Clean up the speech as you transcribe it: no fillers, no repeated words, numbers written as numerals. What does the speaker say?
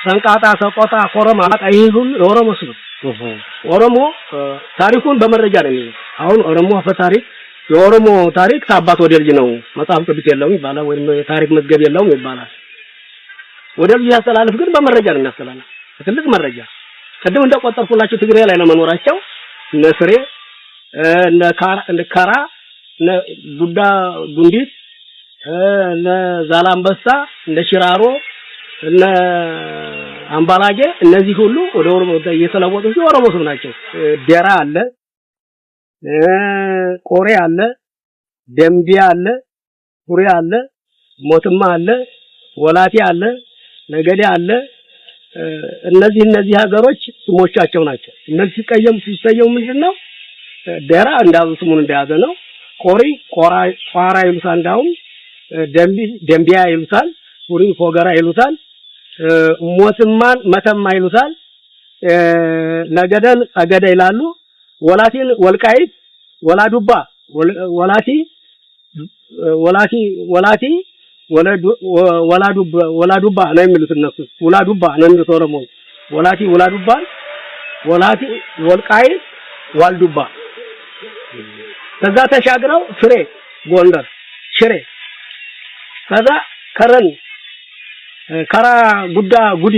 ሰንቃጣ ሰቆጣ ኮረማ አይሁን ኦሮሞ ስሉ ኦሮሞ ታሪኩን በመረጃ ነው የሚለው አሁን ኦሮሞ አፈታሪክ የኦሮሞ ታሪክ ታባት ወደ ልጅ ነው መጽሐፍ ቅዱስ የለውም ይባላል ወይም የታሪክ መዝገብ የለውም ይባላል ወደ ልጅ ያስተላልፍ ግን በመረጃ ነው የሚያስተላልፍ ትልቅ መረጃ ቀደም እንደቆጠርኩላችሁ ትግሬ ላይ ለመኖራቸው ነስሬ ለካራ ለዱዳ ዱንዲት ለዛላምበሳ ለሽራሮ ለአምባላጌ እነዚህ ሁሉ ወደ ኦሮሞ እየተለወጡ ኦሮሞ ስም ናቸው ደራ አለ ቆሬ አለ ደምቢያ አለ ሁሪ አለ ሞትማ አለ ወላቲ አለ ነገዴ አለ እነዚህ ሀገሮች ስሞቻቸው ናቸው እነዚህ ሲቀየሙ ምንድነው ደራ እንዳው ስሙን እንደያዘ ነው ቆሪ ቋራ ይሉታል እንዳውም ደምቢያ ይሉታል ሁሪ ፎገራ ይሉታል ሞትማን መተማ ይሉታል ነገደን አገዳ ይላሉ ወላቲን ወልቃይት ወላዱባ ወላቲ ወላዱባ ነው የሚሉት እነሱ ወላዱባ ነው የሚሉት ኦሮሞ ወላቲ ወልቃይት ዋልዱባ ከዛ ተሻግረው ፍሬ ጎንደር ሽሬ ከዛ ከረን ከራ ጉዳ ጉዲ